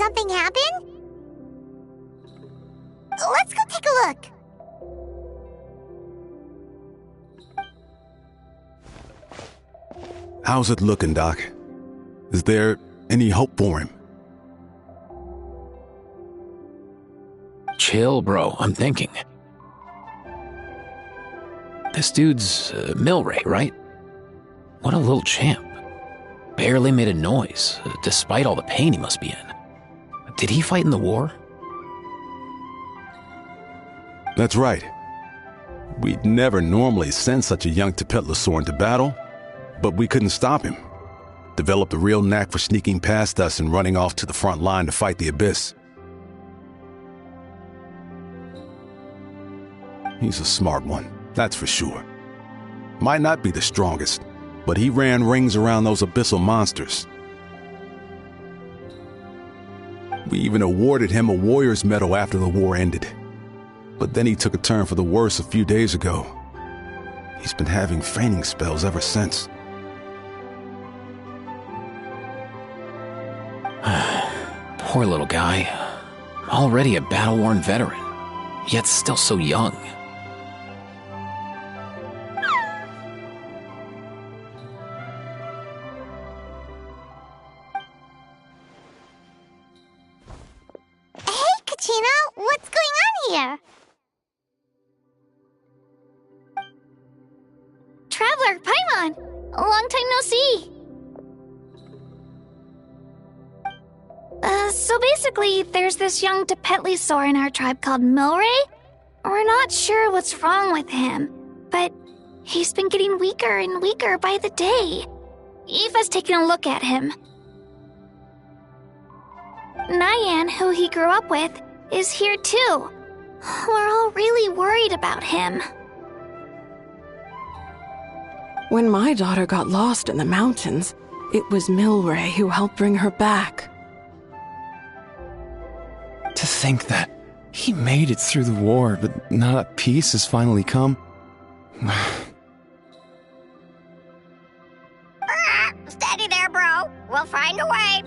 something happen? Let's go take a look. How's it looking, Doc? Is there any hope for him? Chill, bro. I'm thinking. This dude's Milray, right? What a little champ. Barely made a noise, despite all the pain he must be in. Did he fight in the war? That's right. We'd never normally send such a young Tepetlosaur into battle, but we couldn't stop him. Developed a real knack for sneaking past us and running off to the front line to fight the Abyss. He's a smart one, that's for sure. Might not be the strongest, but he ran rings around those abyssal monsters. We even awarded him a Warrior's Medal after the war ended. But then he took a turn for the worse a few days ago. He's been having fainting spells ever since. Poor little guy. Already a battle-worn veteran, yet still so young. What's going on here? Traveler, Paimon! Long time no see! So basically, there's this young Tepetlosaur in our tribe called Milray. We're not sure what's wrong with him, but he's been getting weaker and weaker by the day. Aoife's taking a look at him. Nyan, who he grew up with, is here too. We're all really worried about him. When my daughter got lost in the mountains, it was Milray who helped bring her back. To think that he made it through the war, but now that peace has finally come. Steady there, bro. We'll find a way.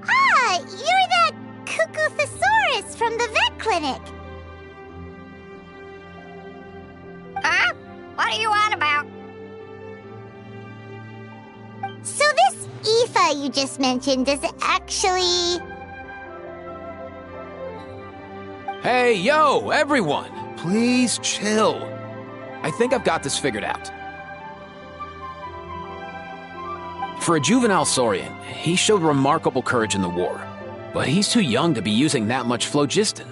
Ah, you're that Cuckoo-thesaurus from the vet clinic. Huh? What are you on about? So this Aoife you just mentioned is actually... Hey, yo, everyone! Please chill. I think I've got this figured out. For a juvenile Saurian, he showed remarkable courage in the war, but he's too young to be using that much phlogiston.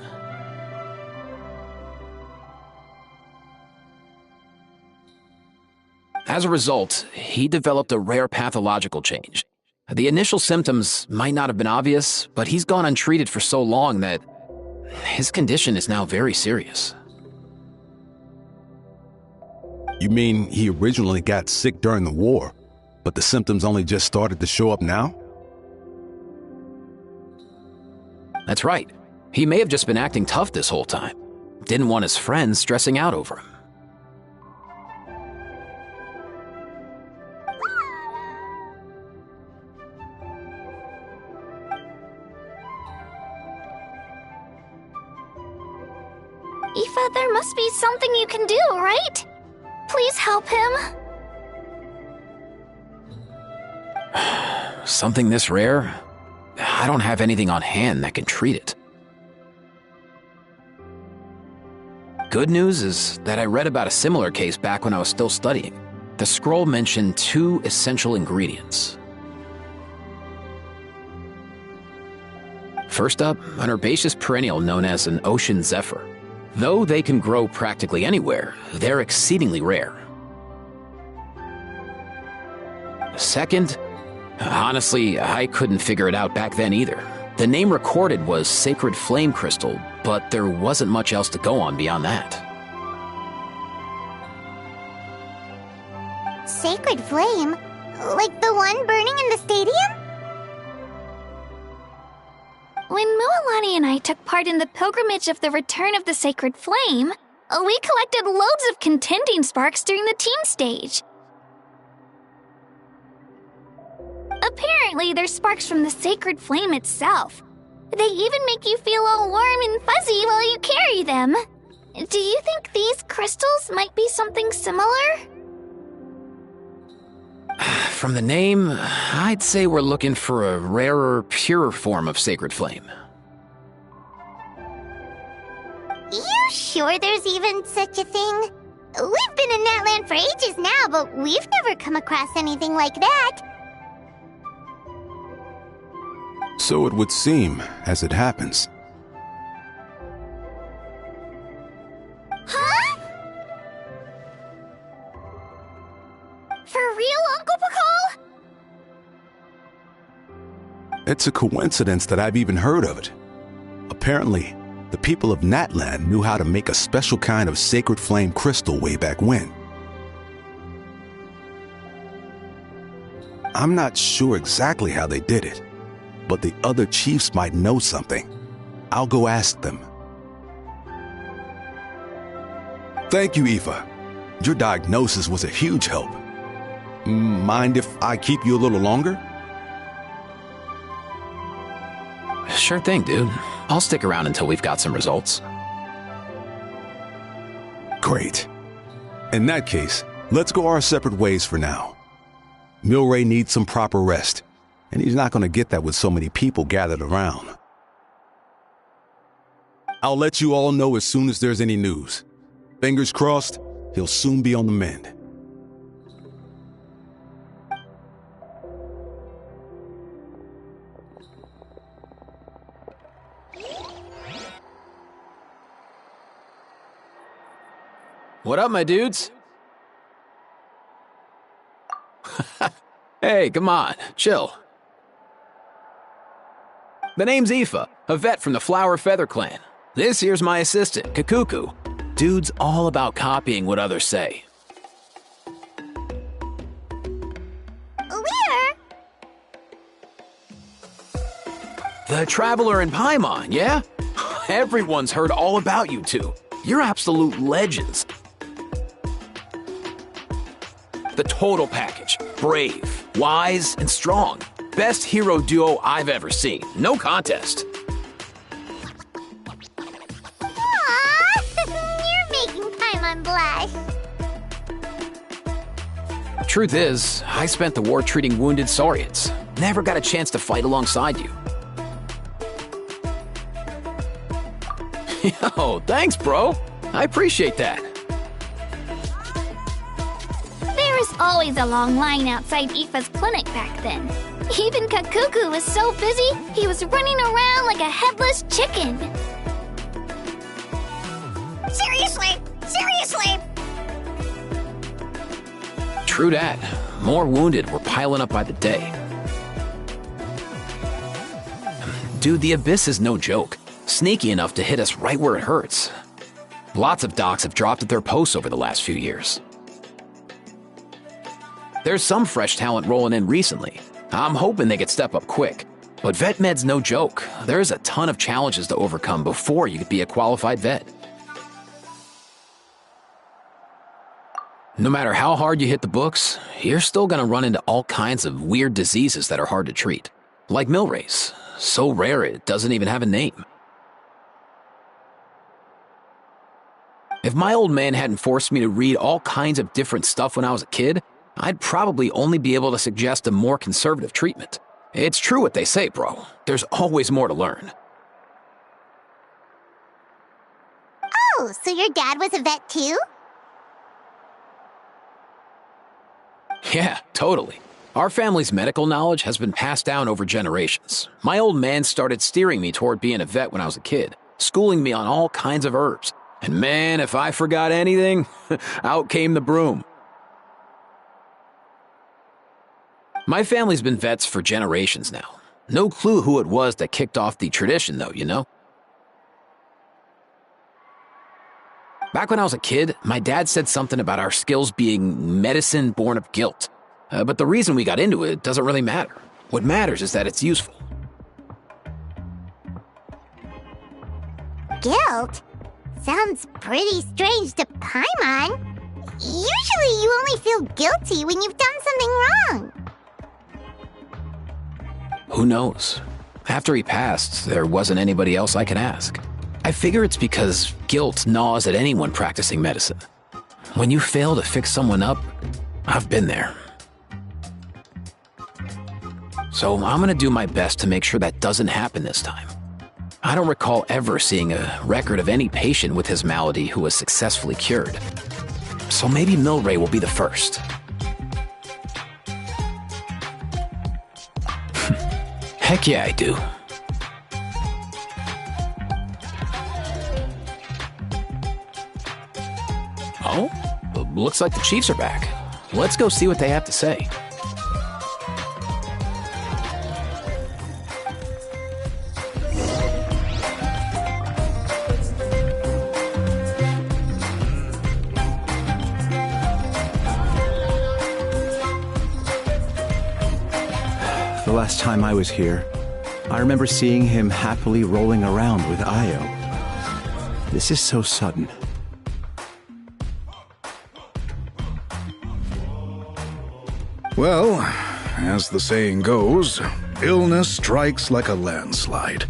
As a result, he developed a rare pathological change. The initial symptoms might not have been obvious, but he's gone untreated for so long that his condition is now very serious. You mean he originally got sick during the war, but the symptoms only just started to show up now? That's right. He may have just been acting tough this whole time. Didn't want his friends stressing out over him. Aoife, there must be something you can do, right? Please help him. Something this rare? I don't have anything on hand that can treat it. Good news is that I read about a similar case back when I was still studying. The scroll mentioned 2 essential ingredients. First up, an herbaceous perennial known as an ocean zephyr. Though they can grow practically anywhere, they're exceedingly rare. Second, honestly, I couldn't figure it out back then either. The name recorded was Sacred Flame Crystal, but there wasn't much else to go on beyond that. Sacred Flame? Like the one burning in the stadium? When Mualani and I took part in the pilgrimage of the Return of the Sacred Flame, we collected loads of contending sparks during the team stage. Apparently, they're sparks from the sacred flame itself. They even make you feel all warm and fuzzy while you carry them. Do you think these crystals might be something similar? From the name, I'd say we're looking for a rarer, purer form of sacred flame. You sure there's even such a thing? We've been in Natland for ages now, but we've never come across anything like that. So it would seem, as it happens. Huh? For real, Uncle Pakal? It's a coincidence that I've even heard of it. Apparently, the people of Natland knew how to make a special kind of sacred flame crystal way back when. I'm not sure exactly how they did it, but the other chiefs might know something. I'll go ask them. Thank you, Aoife. Your diagnosis was a huge help. Mind if I keep you a little longer? Sure thing, dude. I'll stick around until we've got some results. Great. In that case, let's go our separate ways for now. Milray needs some proper rest, and he's not going to get that with so many people gathered around. I'll let you all know as soon as there's any news. Fingers crossed, he'll soon be on the mend. What up, my dudes? Hey, come on, chill. The name's Aoife, a vet from the Flower Feather Clan. This here's my assistant, Kakuku. Dude's all about copying what others say. Where? The Traveler in Paimon, yeah? Everyone's heard all about you two. You're absolute legends. The total package. Brave, wise, and strong. Best hero duo I've ever seen. No contest. Aww, you're making Paimon blush. Truth is, I spent the war treating wounded Saurians. Never got a chance to fight alongside you. Yo, thanks, bro. I appreciate that. There was always a long line outside Aoife's clinic back then. Even Kakuku was so busy, he was running around like a headless chicken. Seriously! Seriously! True dat. More wounded were piling up by the day. Dude, the Abyss is no joke. Sneaky enough to hit us right where it hurts. Lots of docs have dropped at their posts over the last few years. There's some fresh talent rolling in recently. I'm hoping they could step up quick. But vet med's no joke. There's a ton of challenges to overcome before you could be a qualified vet. No matter how hard you hit the books, you're still gonna run into all kinds of weird diseases that are hard to treat. Like Milray's. So rare it doesn't even have a name. If my old man hadn't forced me to read all kinds of different stuff when I was a kid, I'd probably only be able to suggest a more conservative treatment. It's true what they say, bro. There's always more to learn. Oh, so your dad was a vet too? Yeah, totally. Our family's medical knowledge has been passed down over generations. My old man started steering me toward being a vet when I was a kid, schooling me on all kinds of herbs. And man, if I forgot anything, out came the broom. My family's been vets for generations now. No clue who it was that kicked off the tradition, though, you know? Back when I was a kid, my dad said something about our skills being medicine born of guilt. But the reason we got into it doesn't really matter. What matters is that it's useful. Guilt? Sounds pretty strange to Paimon. Usually you only feel guilty when you've done something wrong. Who knows? After he passed, there wasn't anybody else I could ask. I figure it's because guilt gnaws at anyone practicing medicine. When you fail to fix someone up, I've been there. So I'm gonna do my best to make sure that doesn't happen this time. I don't recall ever seeing a record of any patient with his malady who was successfully cured. So maybe Milray will be the first. Heck yeah, I do. Oh, looks like the Chiefs are back. Let's go see what they have to say. The last time I was here, I remember seeing him happily rolling around with Io. This is so sudden. Well, as the saying goes, illness strikes like a landslide.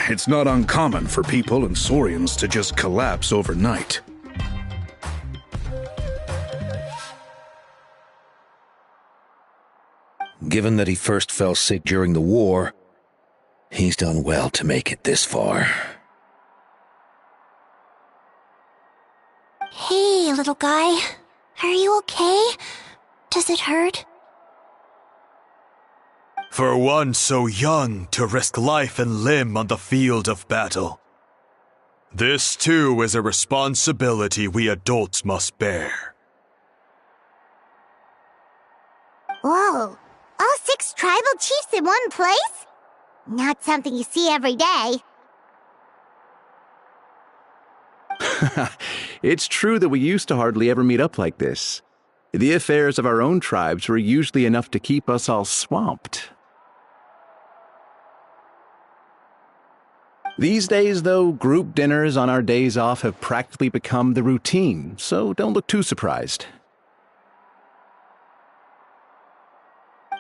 It's not uncommon for people and Saurians to just collapse overnight. Given that he first fell sick during the war, he's done well to make it this far. Hey, little guy. Are you okay? Does it hurt? For one so young to risk life and limb on the field of battle. This too is a responsibility we adults must bear. Whoa. All 6 tribal chiefs in one place? Not something you see every day. It's true that we used to hardly ever meet up like this. The affairs of our own tribes were usually enough to keep us all swamped. These days, though, group dinners on our days off have practically become the routine, so don't look too surprised.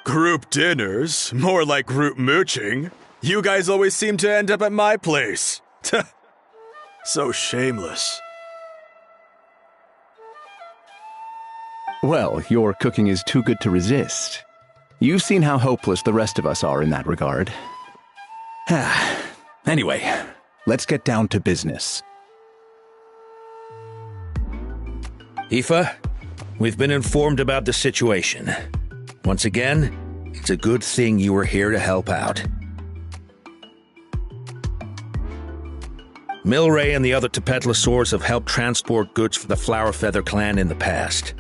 Group dinners? More like group mooching. You guys always seem to end up at my place. So shameless. Well, your cooking is too good to resist. You've seen how hopeless the rest of us are in that regard. Anyway, let's get down to business. Aoife, we've been informed about the situation. Once again, it's a good thing you were here to help out. Milray and the other Tepetlosaurs have helped transport goods for the Flower Feather clan in the past.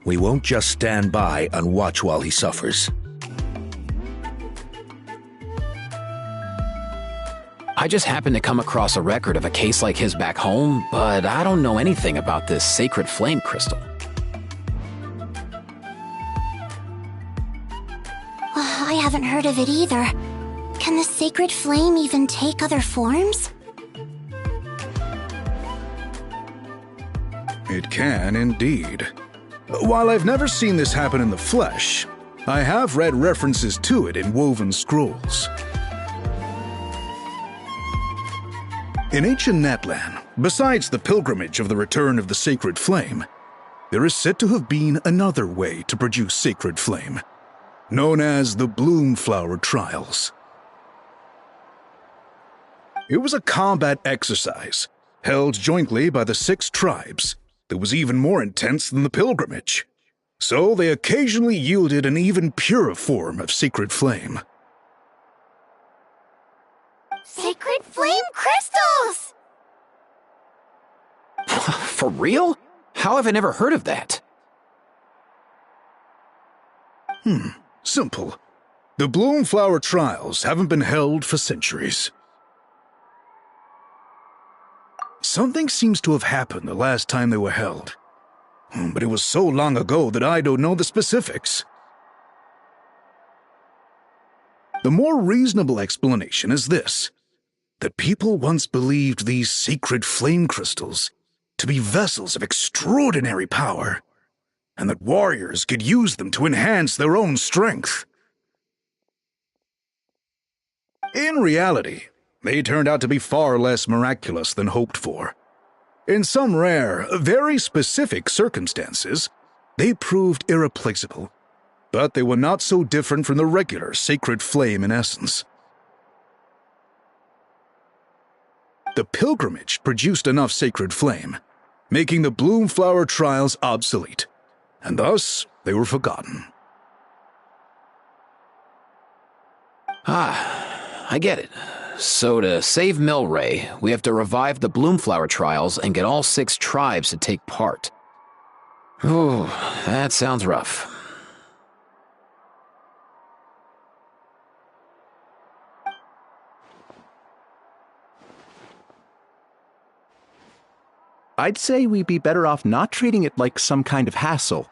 We won't just stand by and watch while he suffers. I just happened to come across a record of a case like his back home, but I don't know anything about this sacred flame crystal. I haven't heard of it either. Can the sacred flame even take other forms? It can indeed. While I've never seen this happen in the flesh, I have read references to it in woven scrolls. In ancient Natlan, besides the pilgrimage of the return of the sacred flame, there is said to have been another way to produce sacred flame, known as the Bloom Flower Trials. It was a combat exercise held jointly by the 6 tribes that was even more intense than the pilgrimage, so they occasionally yielded an even purer form of sacred flame. Sacred flame crystals! For real? How have I never heard of that? Simple. The Bloom Flower Trials haven't been held for centuries. Something seems to have happened the last time they were held. But it was so long ago that I don't know the specifics. The more reasonable explanation is this: that people once believed these sacred flame crystals to be vessels of extraordinary power, and that warriors could use them to enhance their own strength. In reality, they turned out to be far less miraculous than hoped for. In some rare, very specific circumstances, they proved irreplaceable, but they were not so different from the regular sacred flame in essence. The pilgrimage produced enough sacred flame, making the Bloomflower trials obsolete, and thus they were forgotten. I get it. So to save Milray, we have to revive the Bloomflower trials and get all 6 tribes to take part. Ooh, that sounds rough. I'd say we'd be better off not treating it like some kind of hassle.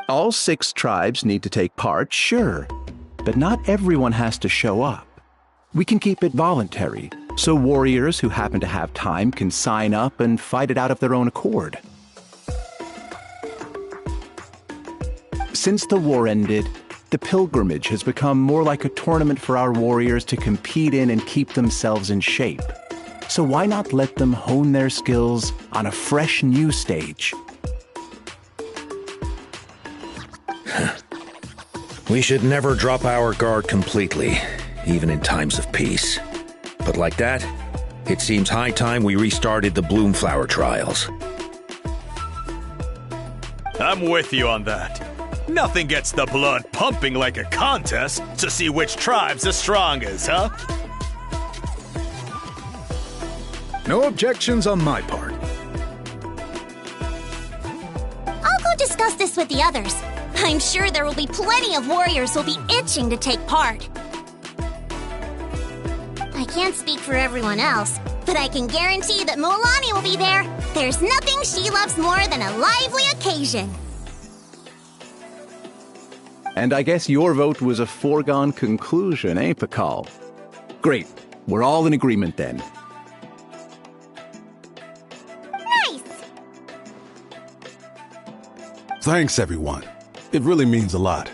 All 6 tribes need to take part, sure, but not everyone has to show up. We can keep it voluntary, so warriors who happen to have time can sign up and fight it out of their own accord. Since the war ended, the pilgrimage has become more like a tournament for our warriors to compete in and keep themselves in shape. So why not let them hone their skills on a fresh new stage? We should never drop our guard completely, even in times of peace. But like that, it seems high time we restarted the Bloomflower trials. I'm with you on that. Nothing gets the blood pumping like a contest to see which tribe's the strongest, huh? No objections on my part. I'll go discuss this with the others. I'm sure there will be plenty of warriors who'll be itching to take part. I can't speak for everyone else, but I can guarantee that Mualani will be there. There's nothing she loves more than a lively occasion. And I guess your vote was a foregone conclusion, eh, Pakal? Great. We're all in agreement then. Nice! Thanks, everyone. It really means a lot.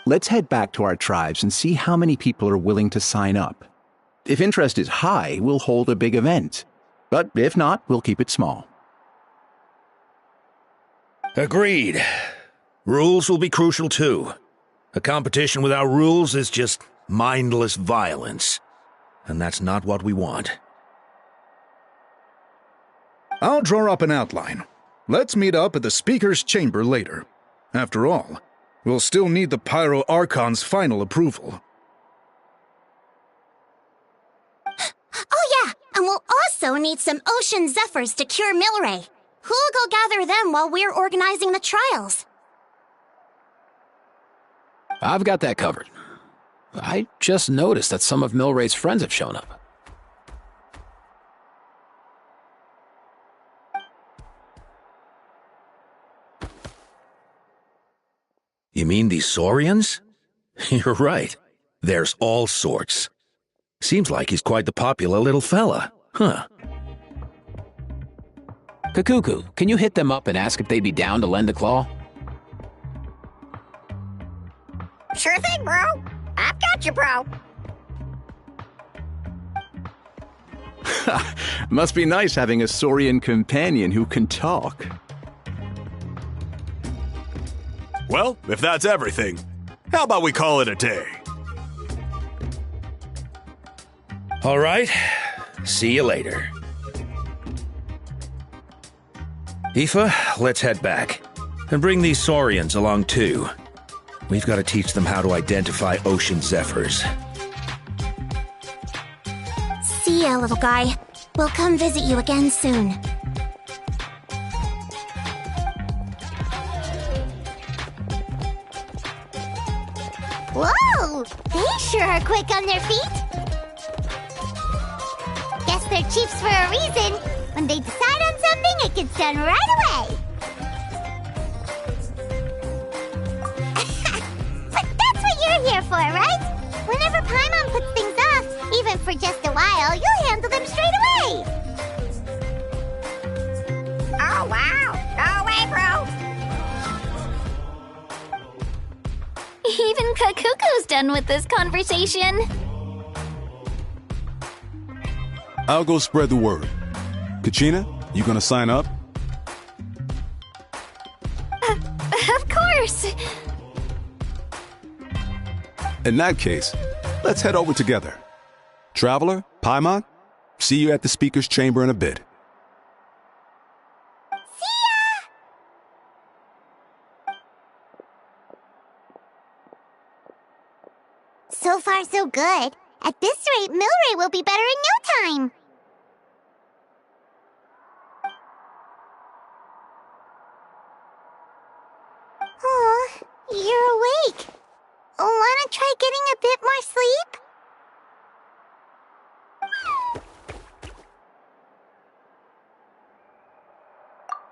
Let's head back to our tribes and see how many people are willing to sign up. If interest is high, we'll hold a big event. But if not, we'll keep it small. Agreed. Rules will be crucial too. A competition without rules is just mindless violence. And that's not what we want. I'll draw up an outline. Let's meet up at the Speaker's Chamber later. After all, we'll still need the Pyro Archon's final approval. Oh yeah, and we'll also need some Ocean Zephyrs to cure Milray. Who'll go gather them while we're organizing the trials? I've got that covered. I just noticed that some of Milray's friends have shown up. You mean these Saurians? You're right. There's all sorts. Seems like he's quite the popular little fella. Huh. Kakuku, can you hit them up and ask if they'd be down to lend a claw? Sure thing, bro. I've got you, bro. Must be nice having a Saurian companion who can talk. Well, if that's everything, how about we call it a day? All right. See you later. Aoife, let's head back. And bring these Saurians along too. We've got to teach them how to identify Ocean Zephyrs. See ya, little guy. We'll come visit you again soon. Whoa! They sure are quick on their feet. Guess they're chiefs for a reason. When they decide on something, it gets done right away. But that's what you're here for, right? Whenever Paimon puts things off, even for just a while, you'll handle them straight away. Oh, wow. Go away, bro. Even Kakuku's done with this conversation. I'll go spread the word. Kachina, you gonna sign up? Of course. In that case, let's head over together. Traveler, Paimon, see you at the speaker's chamber in a bit. So far, so good. At this rate, Milray will be better in no time. Oh, you're awake. Wanna try getting a bit more sleep?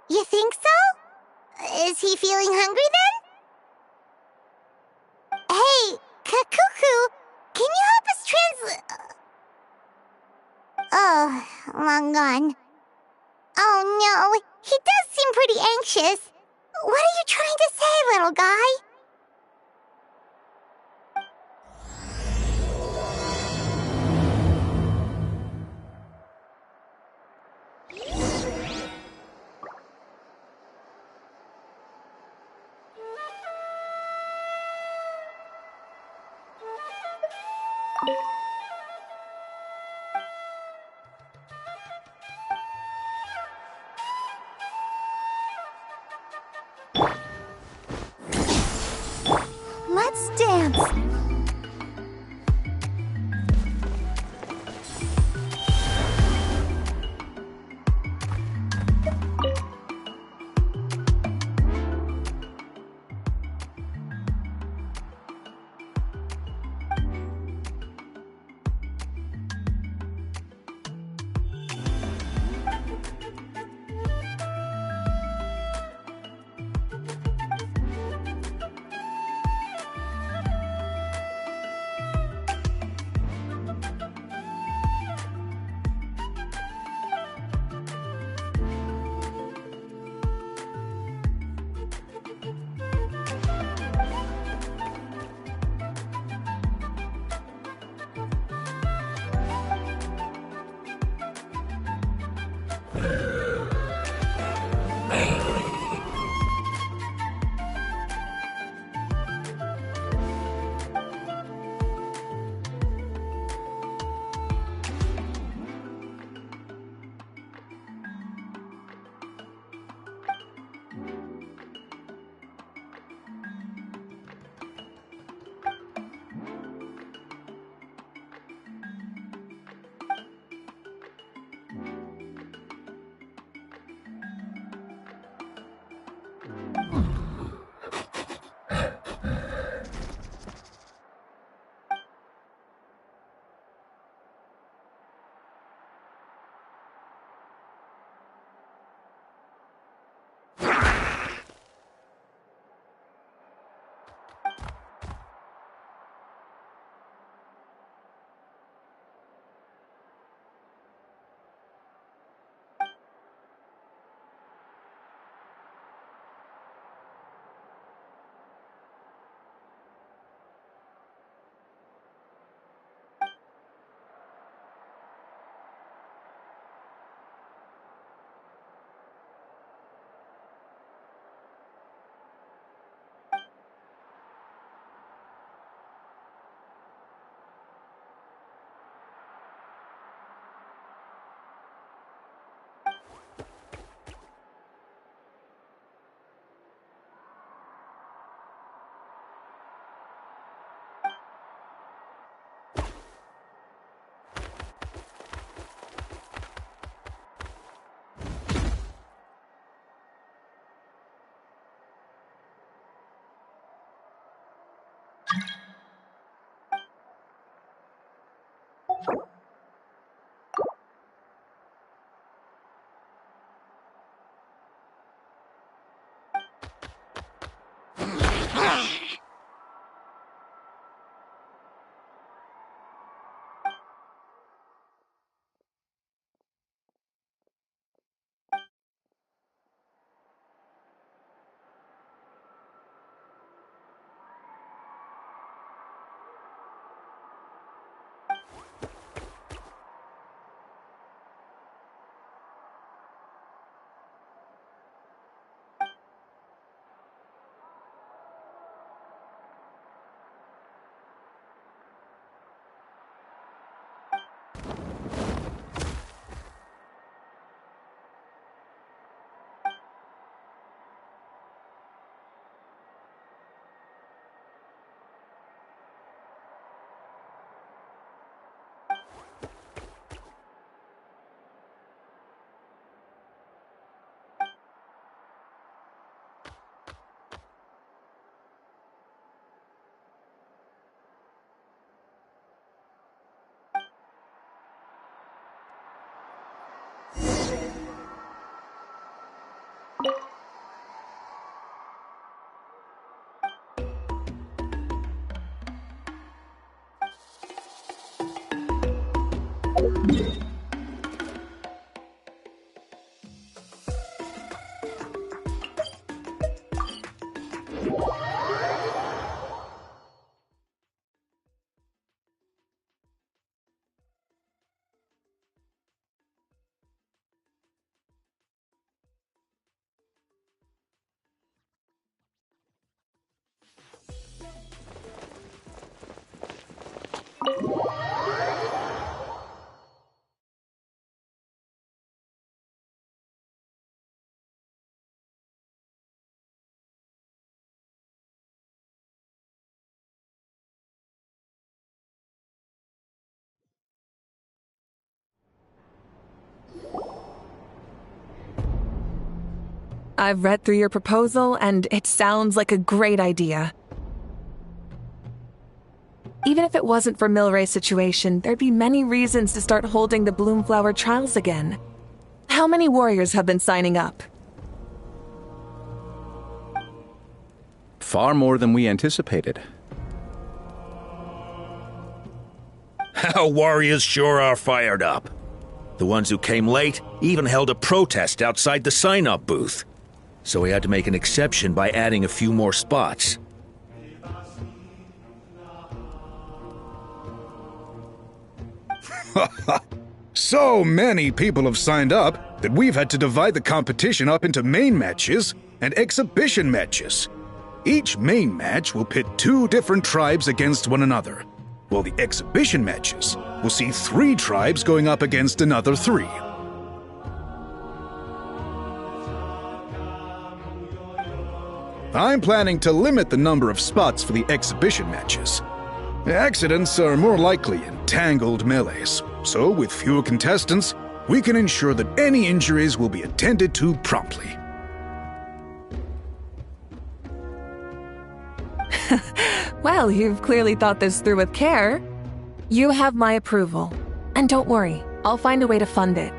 You think so? Is he feeling hungry then? Hey, Kakuku, can you help us translate? Oh, long gone. Oh no, he does seem pretty anxious. What are you trying to say, little guy? Let's dance. I've read through your proposal, and it sounds like a great idea. Even if it wasn't for Milray's situation, there'd be many reasons to start holding the Bloomflower trials again. How many warriors have been signing up? Far more than we anticipated. Our warriors sure are fired up. The ones who came late even held a protest outside the sign-up booth. So we had to make an exception by adding a few more spots. So many people have signed up that we've had to divide the competition up into main matches and exhibition matches. Each main match will pit 2 different tribes against one another, while the exhibition matches will see 3 tribes going up against another 3. I'm planning to limit the number of spots for the exhibition matches. Accidents are more likely in tangled melees, so with fewer contestants, we can ensure that any injuries will be attended to promptly. Well, you've clearly thought this through with care. You have my approval. And don't worry, I'll find a way to fund it.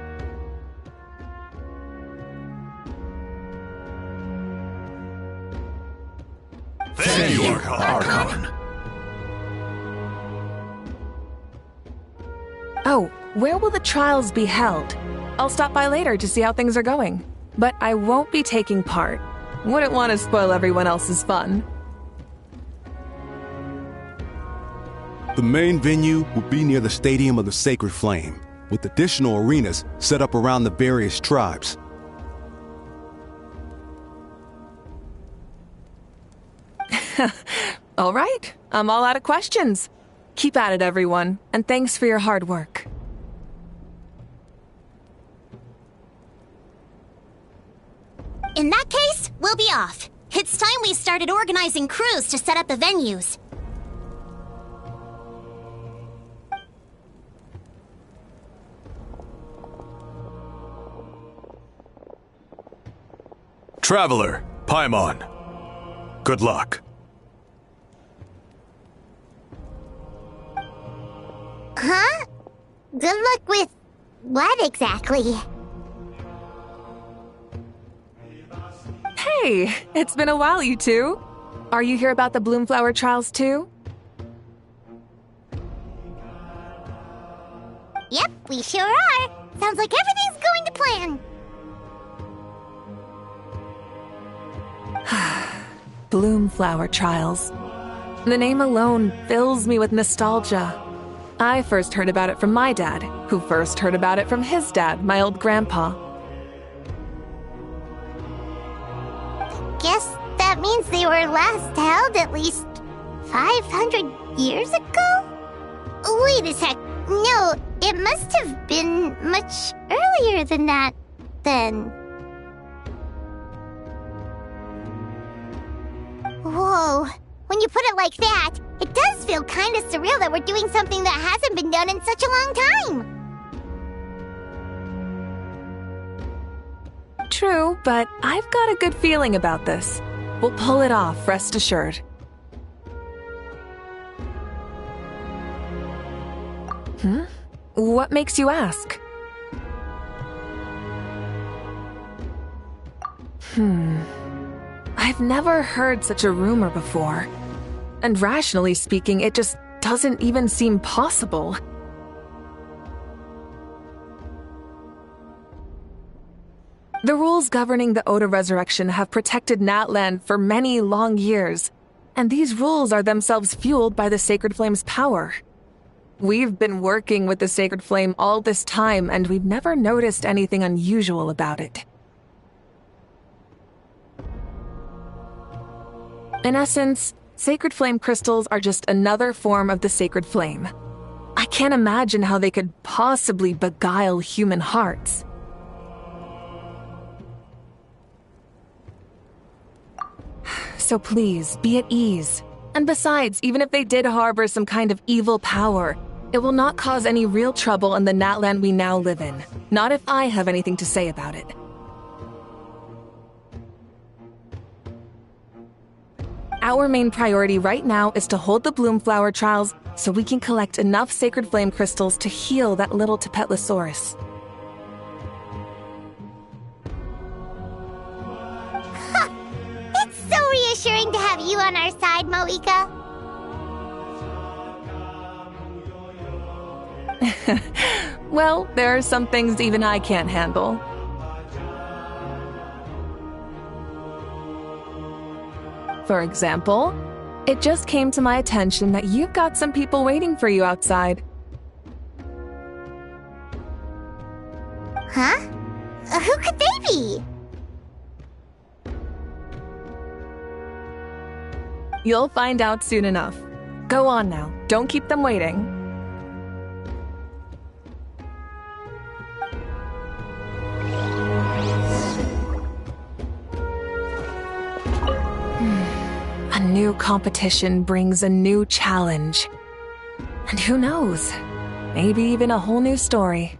Thank you, Archon. Oh, where will the trials be held? I'll stop by later to see how things are going. But I won't be taking part. Wouldn't want to spoil everyone else's fun. The main venue will be near the Stadium of the Sacred Flame, with additional arenas set up around the various tribes. All right, I'm all out of questions. Keep at it, everyone, and thanks for your hard work. In that case, we'll be off. It's time we started organizing crews to set up the venues. Traveler, Paimon. Good luck. Huh? Good luck with what exactly? Hey, it's been a while, you two. Are you here about the Bloomflower trials too? Yep, we sure are. Sounds like everything's going to plan. Bloomflower trials. The name alone fills me with nostalgia. I first heard about it from my dad, who first heard about it from his dad, my old grandpa. Guess that means they were last held at least 500 years ago? Wait a sec. No, It must have been much earlier than that, then. Whoa. When you put it like that, it does feel kind of surreal that we're doing something that hasn't been done in such a long time. True, but I've got a good feeling about this. We'll pull it off, rest assured. What makes you ask? I've never heard such a rumor before. And rationally speaking, it just doesn't even seem possible. The rules governing the Oda resurrection have protected Natlan for many long years, and these rules are themselves fueled by the Sacred Flame's power. We've been working with the Sacred Flame all this time, and we've never noticed anything unusual about it. In essence, Sacred Flame crystals are just another form of the Sacred Flame. I can't imagine how they could possibly beguile human hearts. So please, be at ease. And besides, even if they did harbor some kind of evil power, it will not cause any real trouble in the Natlan we now live in. Not if I have anything to say about it. Our main priority right now is to hold the Bloomflower trials so we can collect enough Sacred Flame crystals to heal that little Tapetlosaurus. It's so reassuring to have you on our side, Moika. Well, there are some things even I can't handle. For example, it just came to my attention that you've got some people waiting for you outside. Huh? Who could they be? You'll find out soon enough. Go on now, don't keep them waiting. A new competition brings a new challenge. And who knows? Maybe even a whole new story.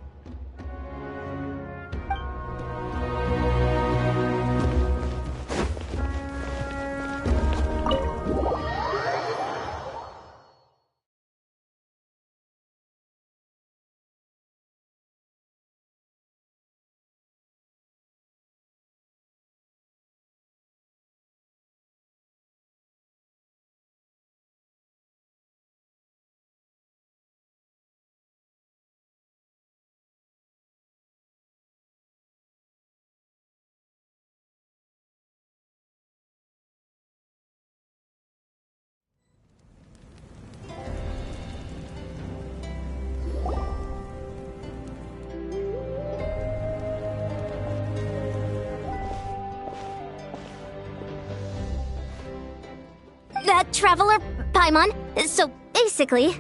That Traveler Paimon, so basically...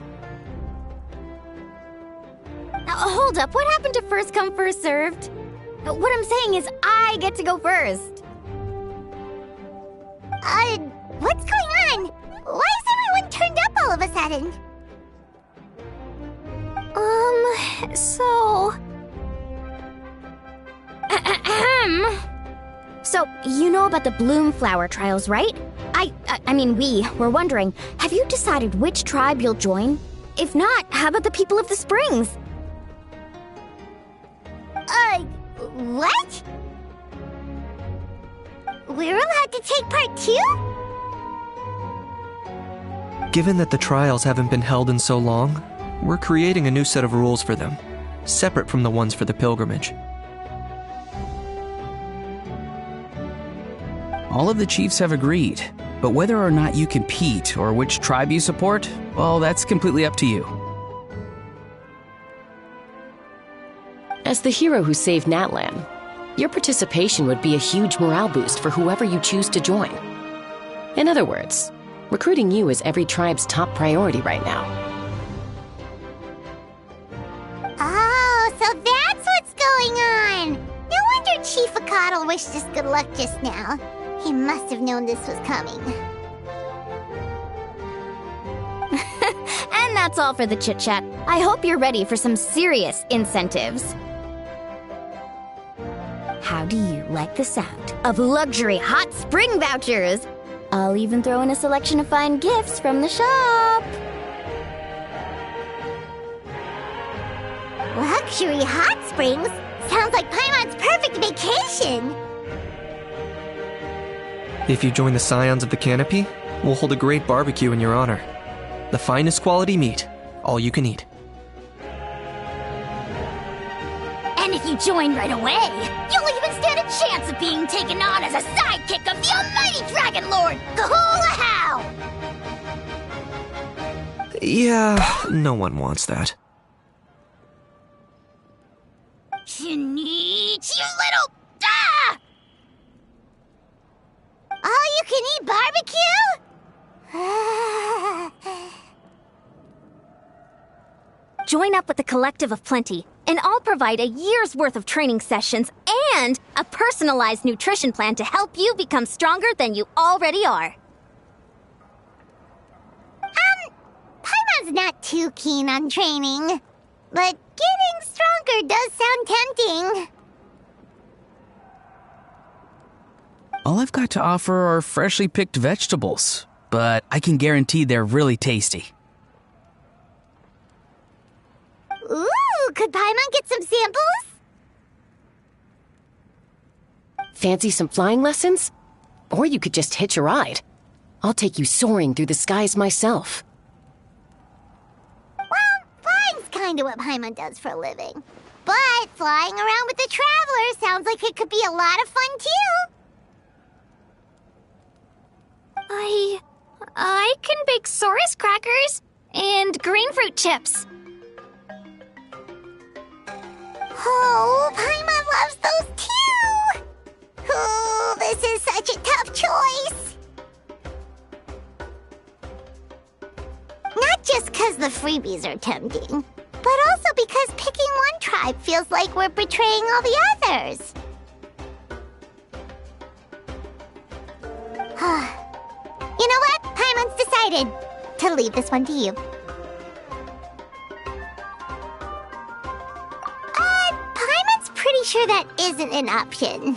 Hold up, what happened to first come, first served? What I'm saying is I get to go first. What's going on? Why is everyone turned up all of a sudden? So... So, you know about the Bloomflower trials, right? I mean, we were wondering, have you decided which tribe you'll join? If not, how about the people of the Springs? What? We're allowed to take part too? Given that the trials haven't been held in so long, we're creating a new set of rules for them, separate from the ones for the pilgrimage. All of the chiefs have agreed, but whether or not you compete or which tribe you support, well, that's completely up to you. As the hero who saved Natlan, your participation would be a huge morale boost for whoever you choose to join. In other words, recruiting you is every tribe's top priority right now. Chief Acatl wished us good luck just now. He must have known this was coming. And that's all for the chit-chat. I hope you're ready for some serious incentives. How do you like the sound of luxury hot spring vouchers? I'll even throw in a selection of fine gifts from the shop. Luxury hot springs? Sounds like Paimon's perfect vacation! If you join the Scions of the Canopy, we'll hold a great barbecue in your honor. The finest quality meat, all you can eat. And if you join right away, you'll even stand a chance of being taken on as a sidekick of the almighty Dragon Lord, Kahula-How! Yeah, no one wants that. You little... Ah! All-you-can-eat barbecue? Join up with the Collective of Plenty, and I'll provide a year's worth of training sessions and a personalized nutrition plan to help you become stronger than you already are. Paimon's not too keen on training, but getting stronger does sound tempting. All I've got to offer are freshly picked vegetables, but I can guarantee they're really tasty. Ooh, could Paimon get some samples? Fancy some flying lessons? Or you could just hitch a ride. I'll take you soaring through the skies myself. Well, flying's kinda what Paimon does for a living. But flying around with the Traveler sounds like it could be a lot of fun, too. I can bake Saurus crackers and green fruit chips. Oh, Paimon loves those too! Oh, this is such a tough choice! Not just because the freebies are tempting, but also because picking one tribe feels like we're betraying all the others. You know what? Paimon's decided to leave this one to you. Paimon's pretty sure that isn't an option.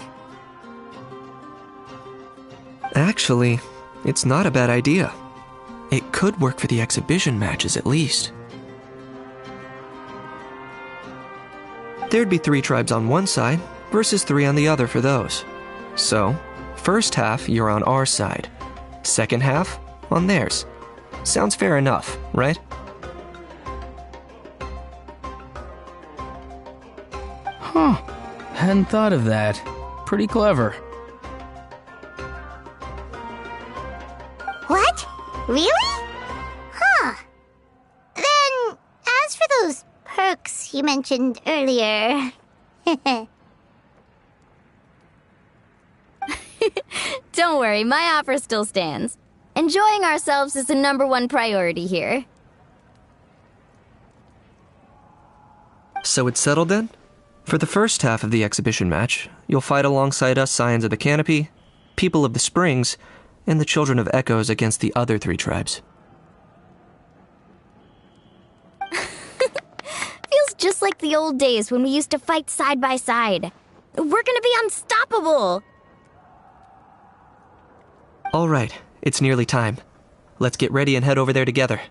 Actually, it's not a bad idea. It could work for the exhibition matches at least. There'd be 3 tribes on one side versus 3 on the other for those. So, first half you're on our side, second half on theirs. Sounds fair enough, right? Huh. Hadn't thought of that. Pretty clever. What? Really? Huh. Then, as for those perks you mentioned earlier... Don't worry, my offer still stands. Enjoying ourselves is the #1 priority here. So it's settled then? For the first half of the exhibition match, you'll fight alongside us Scions of the Canopy, People of the Springs, and the Children of Echoes against the other 3 tribes. Feels just like the old days when we used to fight side by side. We're gonna be unstoppable! All right, it's nearly time. Let's get ready and head over there together.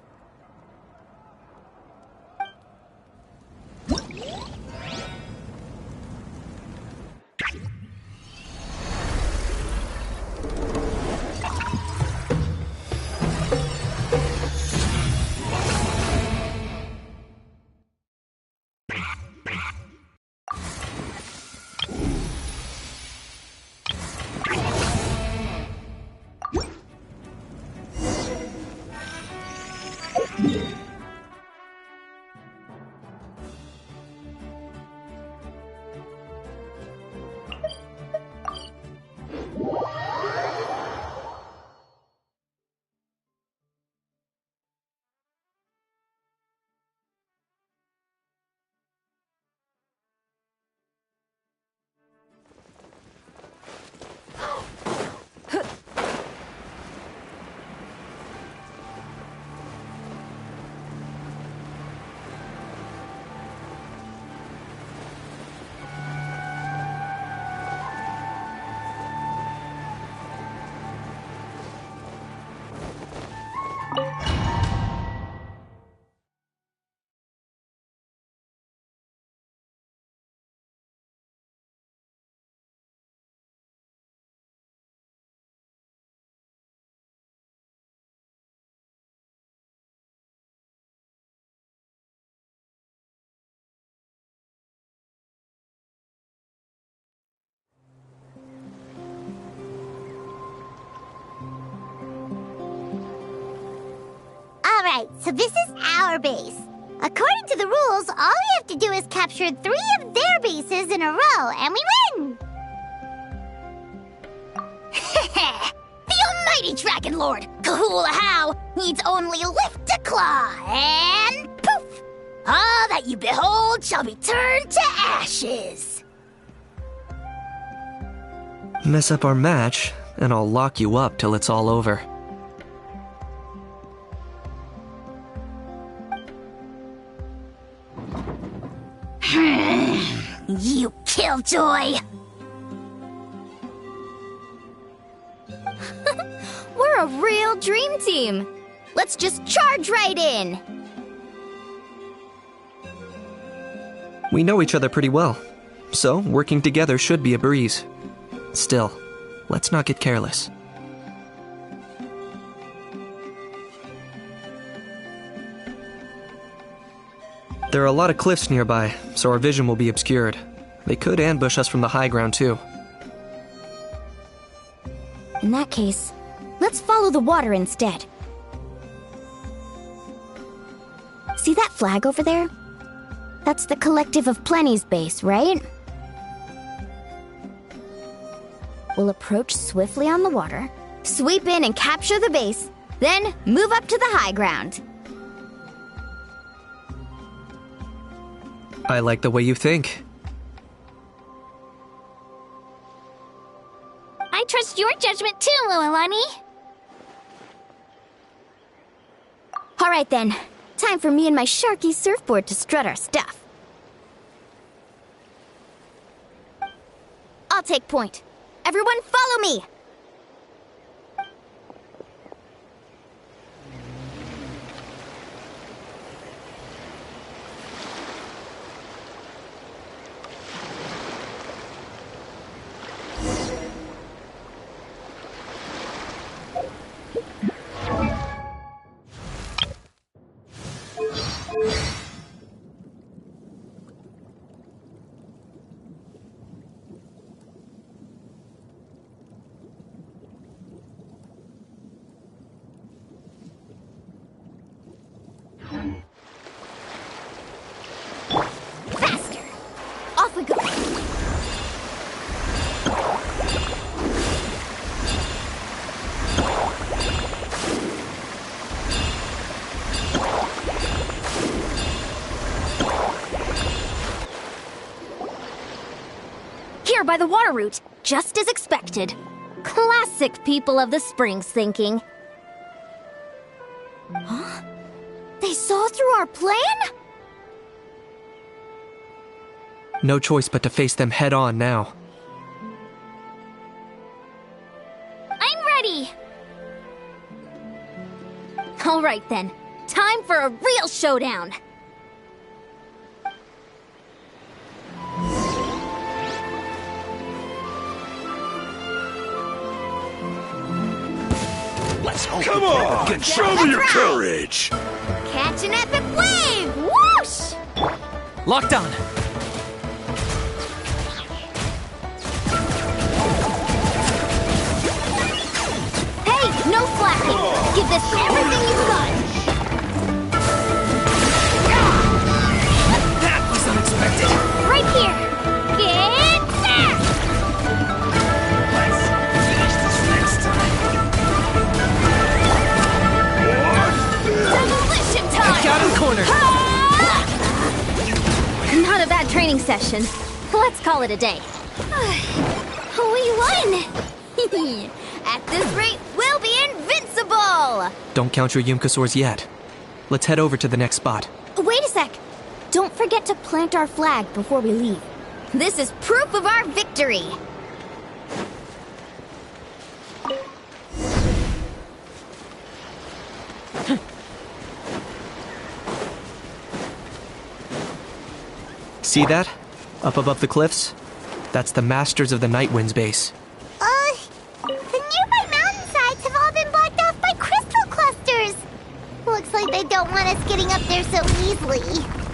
Alright, so this is our base. According to the rules, all we have to do is capture 3 of their bases in a row, and we win! The almighty Dragon Lord, Kahula needs only lift a claw, and poof! All that you behold shall be turned to ashes. Mess up our match, and I'll lock you up till it's all over. You killjoy! We're a real dream team. Let's just charge right in. We know each other pretty well, so working together should be a breeze. Still, let's not get careless. There are a lot of cliffs nearby, so our vision will be obscured. They could ambush us from the high ground, too. In that case, let's follow the water instead. See that flag over there? That's the Collective of Plenty's base, right? We'll approach swiftly on the water, sweep in and capture the base, then move up to the high ground. I like the way you think. I trust your judgment too, Lualani. Alright then, time for me and my Sharky surfboard to strut our stuff. I'll take point. Everyone follow me! Faster! Off we go! Here by the water route, just as expected. Classic people of the Springs thinking. Huh? They saw through our plan? No choice but to face them head on now. I'm ready! Alright then, time for a real showdown! Let's hope. Come on! Show me your courage! Catch an epic wave! Whoosh! Locked on. Hey, no slacking! Give this everything you've got! That was unexpected. Right here! Get back! Let's finish this next time. Demolition time! Look out in the corner. Not a bad training session. Let's call it a day. We won! At this rate, we'll be invincible! Don't count your Yumkasaurs yet. Let's head over to the next spot. Wait a sec! Don't forget to plant our flag before we leave. This is proof of our victory! See that? Up above the cliffs? That's the Masters of the Night Wind's base. The nearby mountainsides have all been blocked off by crystal clusters. Looks like they don't want us getting up there so easily.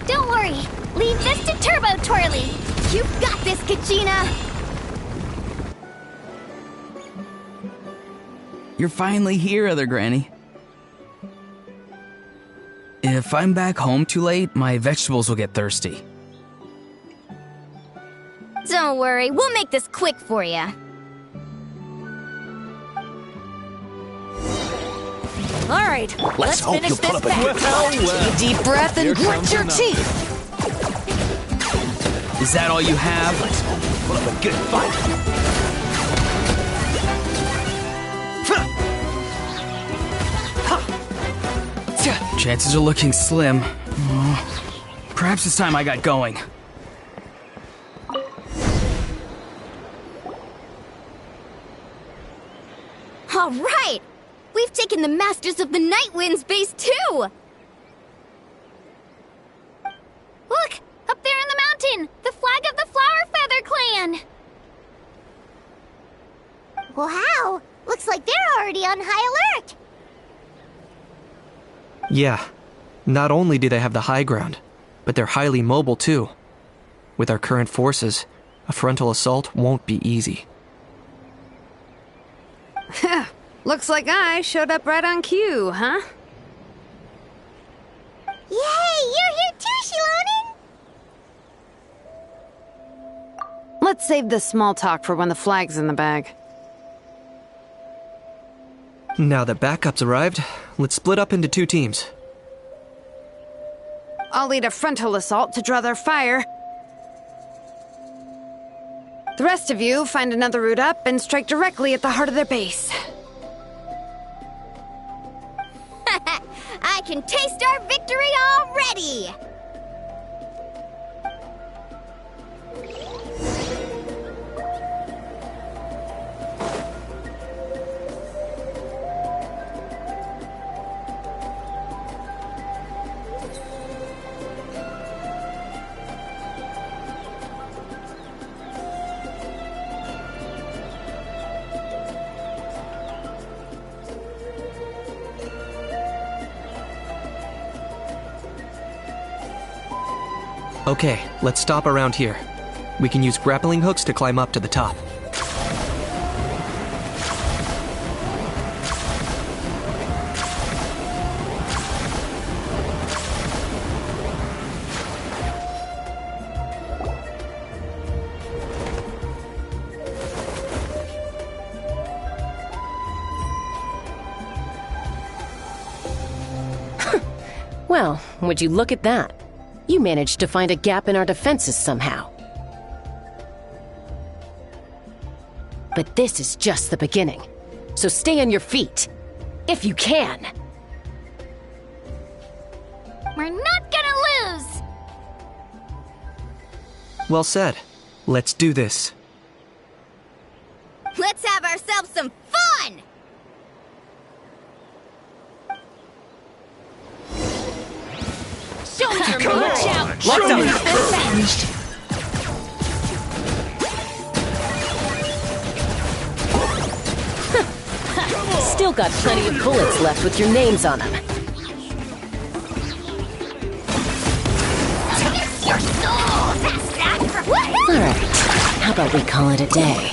Don't worry, leave this to Turbo Twirly. You've got this, Kachina! You're finally here, Other Granny. If I'm back home too late, my vegetables will get thirsty. Don't worry, we'll make this quick for you. All right, let's hope finish you'll this put up a battle. good fight. Take a deep breath and grit your teeth. Is that all you have? Put up a good fight. Chances are looking slim. Perhaps it's time I got going. All right! We've taken the Masters of the Night Wind's base too! Look! Up there in the mountain! The flag of the Flower Feather Clan! Wow! Looks like they're already on high alert! Yeah. Not only do they have the high ground, but they're highly mobile too. With our current forces, a frontal assault won't be easy. Looks like I showed up right on cue, huh? Yay! You're here too, Shilonen! Let's save this small talk for when the flag's in the bag. Now that backup's arrived, let's split up into 2 teams. I'll lead a frontal assault to draw their fire. The rest of you find another route up and strike directly at the heart of their base. I can taste our victory already! Okay, let's stop around here. We can use grappling hooks to climb up to the top. Well, would you look at that? You managed to find a gap in our defenses somehow. But this is just the beginning. So stay on your feet. If you can. We're not gonna lose! Well said. Let's do this. Let's have ourselves some fun! Show your Come march on. out! Let them Avenged! Still got plenty of bullets left with your names on them. Alright, how about we call it a day?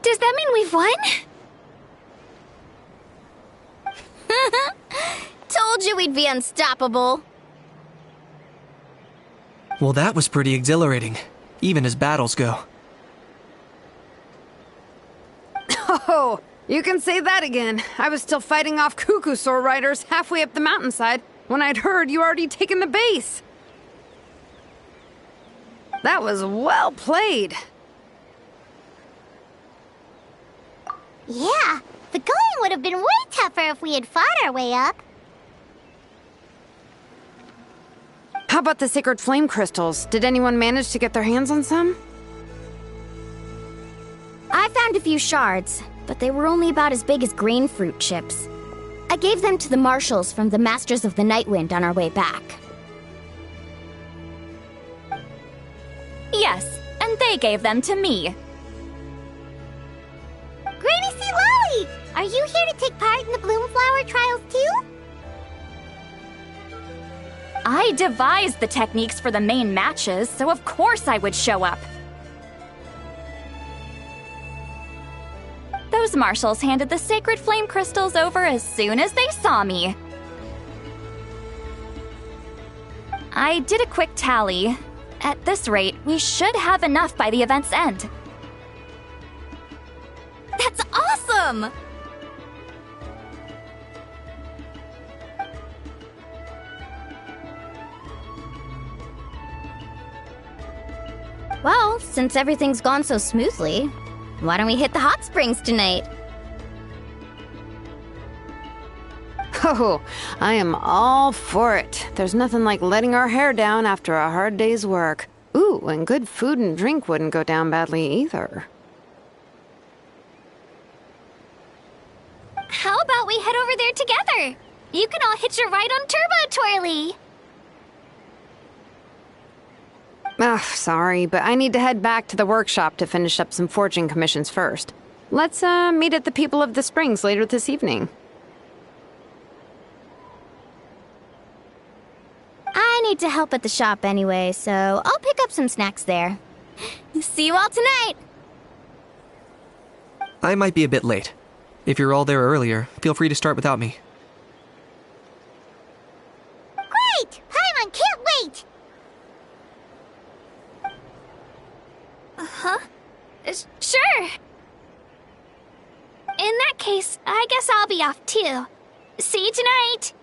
Does that mean we've won? Told you we'd be unstoppable. Well, that was pretty exhilarating, even as battles go. Oh, you can say that again. I was still fighting off Cuckoosaur riders halfway up the mountainside when I'd heard you already taken the base. That was well played. Yeah, the going would have been way tougher if we had fought our way up. How about the sacred flame crystals? Did anyone manage to get their hands on some? I found a few shards, but they were only about as big as grain fruit chips. I gave them to the marshals from the Masters of the Nightwind on our way back. Yes, and they gave them to me. Granny C. Lolly! Are you here to take part in the Bloomflower trials too? I devised the techniques for the main matches, so of course I would show up. Those marshals handed the sacred flame crystals over as soon as they saw me. I did a quick tally. At this rate, we should have enough by the event's end. That's awesome! Well, since everything's gone so smoothly, why don't we hit the hot springs tonight? Oh, I am all for it. There's nothing like letting our hair down after a hard day's work. Ooh, and good food and drink wouldn't go down badly either. How about we head over there together? You can all hitch a ride on Turbo Twirly. Ugh, sorry, but I need to head back to the workshop to finish up some forging commissions first. Let's meet at the People of the Springs later this evening. I need to help at the shop anyway, so I'll pick up some snacks there. See you all tonight! I might be a bit late. If you're all there earlier, feel free to start without me. Great! Paimon can't wait! Huh? Sure. In that case, I guess I'll be off too. See you tonight!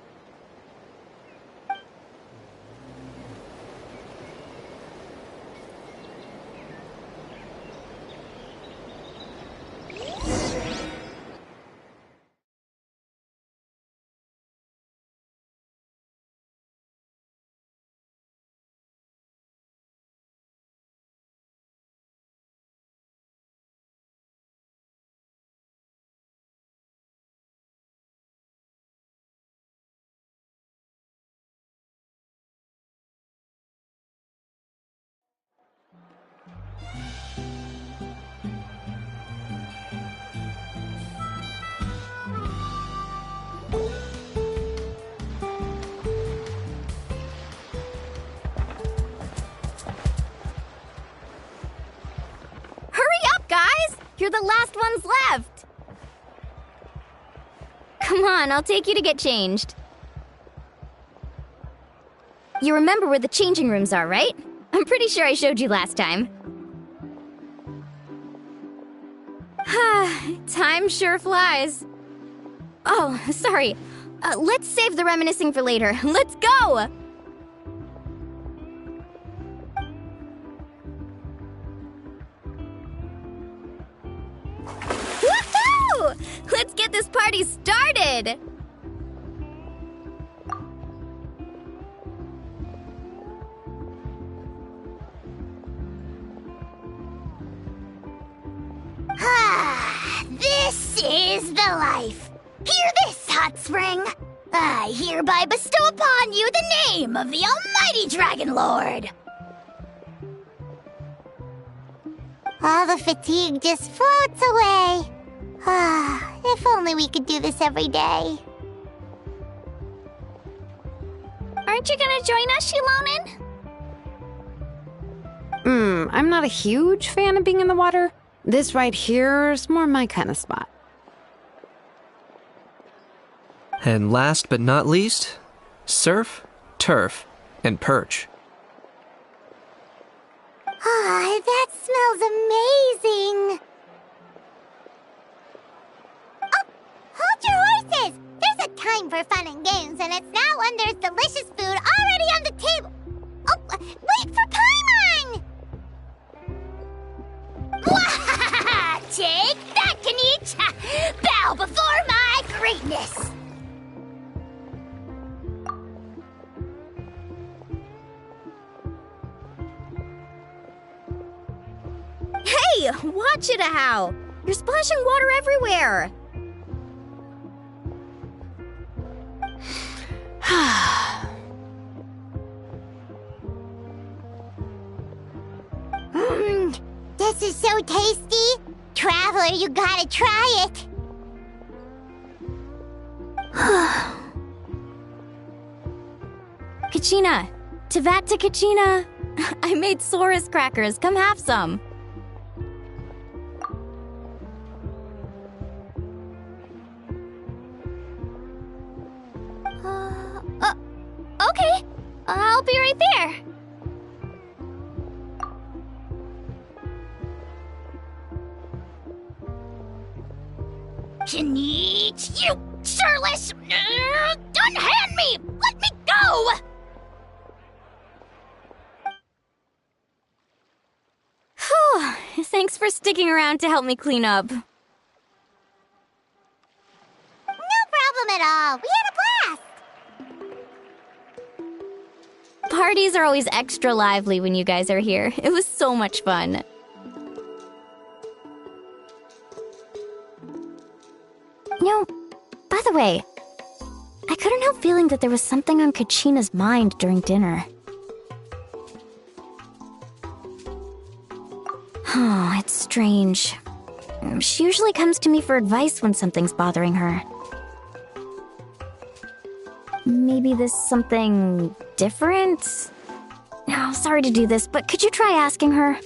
You're the last ones left! Come on, I'll take you to get changed. You remember where the changing rooms are, right? I'm pretty sure I showed you last time. Time sure flies. Oh, sorry. Let's save the reminiscing for later. Let's go! Woohoo! Let's get this party started! This is the life. Hear this, hot spring. I hereby bestow upon you the name of the almighty Dragon Lord. All the fatigue just floats away. If only we could do this every day. Aren't you gonna join us, Shilonen? I'm not a huge fan of being in the water. This right here is more my kind of spot. And last but not least, surf, turf, and perch. That smells amazing. Oh, hold your horses! There's a time for fun and games, and it's now when there's delicious food already on the table. Oh, wait for Paimon! Take that, Kanich! Bow before my greatness! Hey, watch it, How! You're splashing water everywhere! This is so tasty! Traveler, you gotta try it! Kachina! Tevat to Kachina! I made Sora's crackers. Come have some. Okay. I'll be right there. Needs you, Shirtless! Unhand me! Let me go! Whew. Thanks for sticking around to help me clean up. No problem at all. We had a blast. Parties are always extra lively when you guys are here. It was so much fun. You know, by the way, I couldn't help feeling that there was something on Kachina's mind during dinner. Oh, it's strange. She usually comes to me for advice when something's bothering her. Maybe this something different? Oh, sorry to do this, but could you try asking her? Of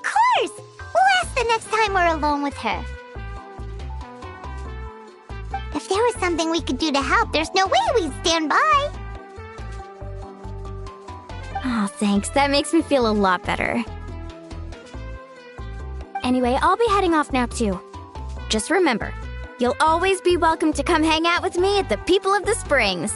course! We'll ask the next time we're alone with her. If there was something we could do to help, there's no way we'd stand by. Oh, thanks. That makes me feel a lot better. Anyway, I'll be heading off now too. Just remember, you'll always be welcome to come hang out with me at the People of the Springs.